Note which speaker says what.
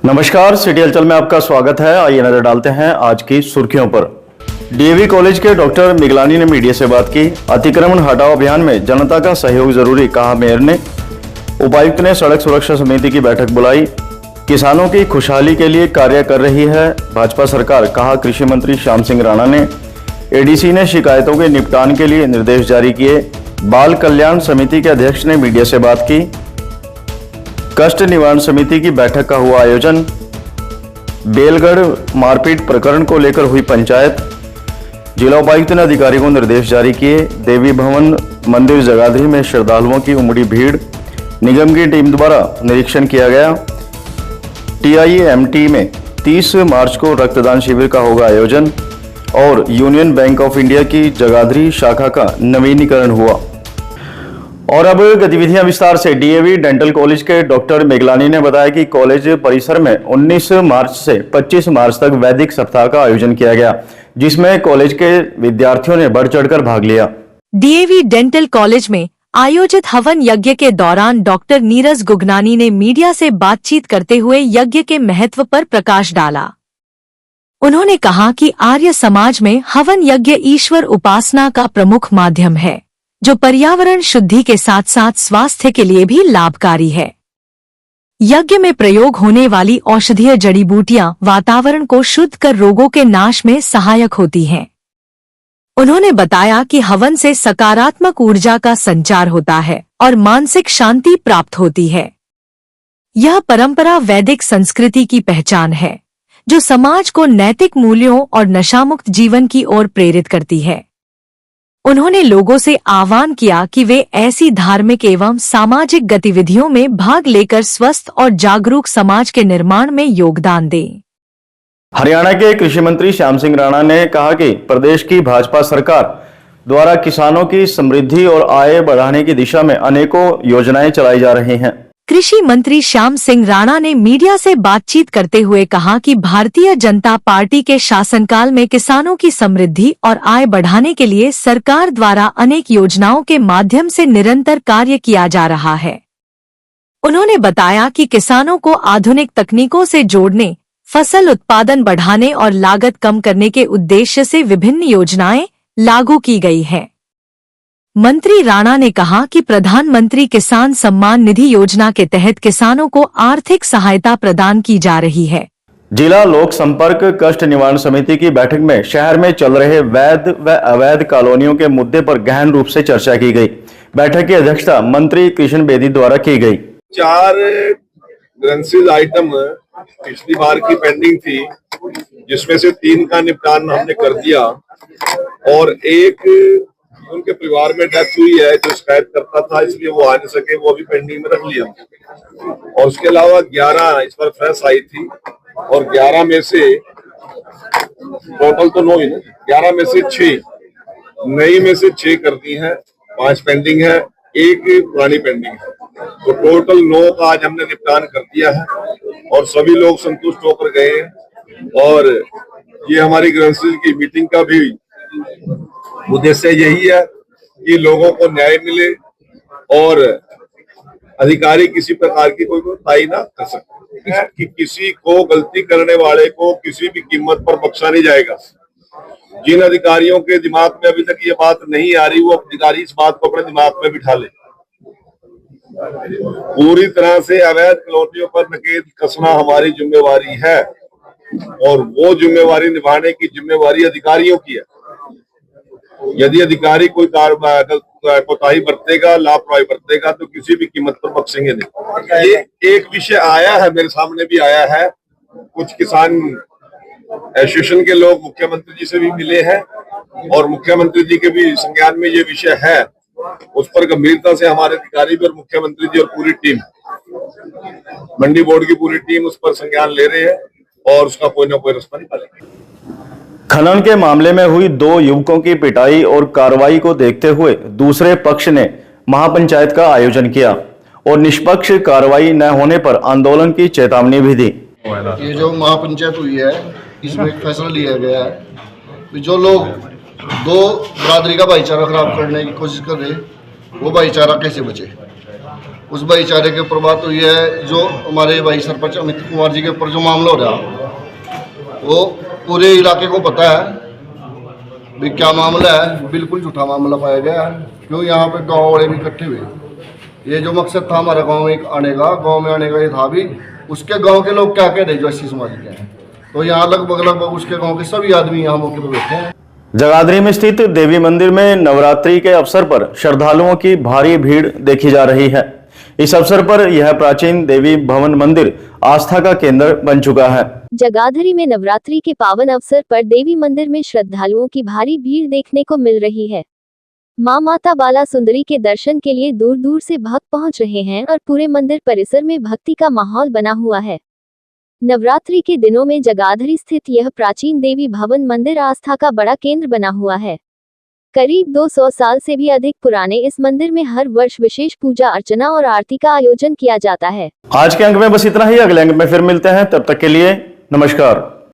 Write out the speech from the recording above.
Speaker 1: नमस्कार, सिटी हलचल में आपका स्वागत है। आइए नजर डालते हैं आज की सुर्खियों पर। डीएवी कॉलेज के डॉक्टर मिगलानी ने मीडिया से बात की। अतिक्रमण हटाओ अभियान में जनता का सहयोग जरूरी, कहा मेयर ने। उपायुक्त ने सड़क सुरक्षा समिति की बैठक बुलाई। किसानों की खुशहाली के लिए कार्य कर रही है भाजपा सरकार, कहा कृषि मंत्री श्याम सिंह राणा ने। एडीसी ने शिकायतों के निपटान के लिए निर्देश जारी किए। बाल कल्याण समिति के अध्यक्ष ने मीडिया से बात की। कष्ट निवारण समिति की बैठक का हुआ आयोजन। बेलगढ़ मारपीट प्रकरण को लेकर हुई पंचायत। जिला उपायुक्त ने अधिकारियों को निर्देश जारी किए। देवी भवन मंदिर जगाधरी में श्रद्धालुओं की उमड़ी भीड़। निगम की टीम द्वारा निरीक्षण किया गया। टीआईएमटी में 30 मार्च को रक्तदान शिविर का होगा आयोजन। और यूनियन बैंक ऑफ इंडिया की जगाधरी शाखा का नवीनीकरण हुआ। और अब गतिविधियां विस्तार से। डीएवी डेंटल कॉलेज के डॉक्टर मेगलानी ने बताया कि कॉलेज परिसर में 19 मार्च से 25 मार्च तक वैदिक सप्ताह का आयोजन किया गया, जिसमें कॉलेज के विद्यार्थियों ने बढ़ चढ़कर भाग लिया।
Speaker 2: डीएवी डेंटल कॉलेज में आयोजित हवन यज्ञ के दौरान डॉक्टर नीरज गुगनानी ने मीडिया से बातचीत करते हुए यज्ञ के महत्व पर प्रकाश डाला। उन्होंने कहा कि आर्य समाज में हवन यज्ञ ईश्वर उपासना का प्रमुख माध्यम है, जो पर्यावरण शुद्धि के साथ साथ स्वास्थ्य के लिए भी लाभकारी है। यज्ञ में प्रयोग होने वाली औषधीय जड़ी बूटियां वातावरण को शुद्ध कर रोगों के नाश में सहायक होती हैं। उन्होंने बताया कि हवन से सकारात्मक ऊर्जा का संचार होता है और मानसिक शांति प्राप्त होती है। यह परंपरा वैदिक संस्कृति की पहचान है, जो समाज को नैतिक मूल्यों और नशामुक्त जीवन की ओर प्रेरित करती है। उन्होंने लोगों से आह्वान किया कि वे ऐसी धार्मिक एवं सामाजिक गतिविधियों में भाग लेकर स्वस्थ और जागरूक समाज के निर्माण में योगदान दें।
Speaker 1: हरियाणा के कृषि मंत्री श्याम सिंह राणा ने कहा कि प्रदेश की भाजपा सरकार द्वारा किसानों की समृद्धि और आय बढ़ाने की दिशा में अनेकों योजनाएं चलाई जा रही हैं।
Speaker 2: कृषि मंत्री श्याम सिंह राणा ने मीडिया से बातचीत करते हुए कहा कि भारतीय जनता पार्टी के शासनकाल में किसानों की समृद्धि और आय बढ़ाने के लिए सरकार द्वारा अनेक योजनाओं के माध्यम से निरंतर कार्य किया जा रहा है। उन्होंने बताया कि किसानों को आधुनिक तकनीकों से जोड़ने, फसल उत्पादन बढ़ाने और लागत कम करने के उद्देश्य से विभिन्न योजनाएं लागू की गई हैं। मंत्री राणा ने कहा कि प्रधानमंत्री किसान सम्मान निधि योजना के तहत किसानों को आर्थिक सहायता प्रदान की जा रही है।
Speaker 1: जिला लोक संपर्क कष्ट निवारण समिति की बैठक में शहर में चल रहे वैध व अवैध कॉलोनियों के मुद्दे पर गहन रूप से चर्चा की गई। बैठक की अध्यक्षता मंत्री कृष्ण बेदी द्वारा की गई।
Speaker 3: 4 ग्रेंसेज आइटम पिछली बार की पेंडिंग थी, जिसमें से 3 का निपटान हमने कर दिया और एक उनके परिवार में डेथ हुई है जो शिकायत करता था, इसलिए वो आ नहीं सके, वो भी पेंडिंग में रख लिया। और उसके अलावा 11 इस पर फ्रेश आई थी और 11 में से टोटल तो 9 ही ना, 11 में से 6 नई में से 6 कर दी है, 5 पेंडिंग है, 1 पुरानी पेंडिंग है। तो टोटल 9 का आज हमने निपटान कर दिया है और सभी लोग संतुष्ट होकर गए हैं। और ये हमारी ग्रेंसेज की मीटिंग का भी उद्देश्य यही है कि लोगों को न्याय मिले और अधिकारी किसी प्रकार की कोई कोताही ना कर सके, कि किसी को गलती करने वाले को किसी भी कीमत पर बख्शा नहीं जाएगा। जिन अधिकारियों के दिमाग में अभी तक ये बात नहीं आ रही, वो अधिकारी इस बात को अपने दिमाग में बिठा ले। पूरी तरह से अवैध कॉलोनियों पर नकेल कसना हमारी जिम्मेवारी है और वो जिम्मेवारी निभाने की जिम्मेवारी अधिकारियों की है। यदि अधिकारी कोई कोताही बरतेगा, लापरवाही बरतेगा, तो किसी भी कीमत पर बख्शेंगे नहीं। ये एक विषय आया है, मेरे सामने भी आया है, कुछ किसान एसोसिएशन के लोग मुख्यमंत्री जी से भी मिले हैं और मुख्यमंत्री जी के भी संज्ञान में ये विषय है। उस पर गंभीरता से हमारे अधिकारी भी और मुख्यमंत्री जी और पूरी टीम, मंडी बोर्ड की पूरी टीम उस पर संज्ञान ले रहे हैं और उसका कोई ना कोई रास्ता निकालेंगे।
Speaker 1: खनन के मामले में हुई 2 युवकों की पिटाई और कार्रवाई को देखते हुए दूसरे पक्ष ने महापंचायत का आयोजन किया और निष्पक्ष कार्रवाई न होने पर आंदोलन की चेतावनी भी दी।
Speaker 4: ये जो महापंचायत हुई है, इसमें एक फैसला लिया गया है कि जो लोग 2 बरादरी का भाईचारा खराब करने की कोशिश कर रहे, वो भाईचारा कैसे बचे। उस भाईचारे के ऊपर बात हुई है। जो हमारे भाई सरपंच अमित कुमार जी के ऊपर जो मामला हो रहा वो पूरे इलाके को पता है भी क्या मामला है। बिल्कुल झूठा मामला पाया गया है। क्यों यहाँ पे गाँव वाले भी इकट्ठे हुए। ये जो मकसद था हमारे गाँव में आने का ये था भी उसके गाँव के लोग क्या कह रहे जो 80 समाज के हैं। तो यहाँ लगभग उसके गाँव के सभी आदमी यहाँ मौके पर बैठे हैं।
Speaker 1: जगाधरी में स्थित देवी मंदिर में नवरात्रि के अवसर पर श्रद्धालुओं की भारी भीड़ देखी जा रही है। इस अवसर पर यह प्राचीन देवी भवन मंदिर आस्था का केंद्र बन चुका है।
Speaker 5: जगाधरी में नवरात्रि के पावन अवसर पर देवी मंदिर में श्रद्धालुओं की भारी भीड़ देखने को मिल रही है। मां माता बाला सुंदरी के दर्शन के लिए दूर दूर से भक्त पहुंच रहे हैं और पूरे मंदिर परिसर में भक्ति का माहौल बना हुआ है। नवरात्रि के दिनों में जगाधरी स्थित यह प्राचीन देवी भवन मंदिर आस्था का बड़ा केंद्र बना हुआ है। करीब 200 साल से भी अधिक पुराने इस मंदिर में हर वर्ष विशेष पूजा अर्चना और आरती का आयोजन किया जाता है।
Speaker 1: आज के अंक में बस इतना ही। अगले अंक में फिर मिलते हैं। तब तक के लिए नमस्कार।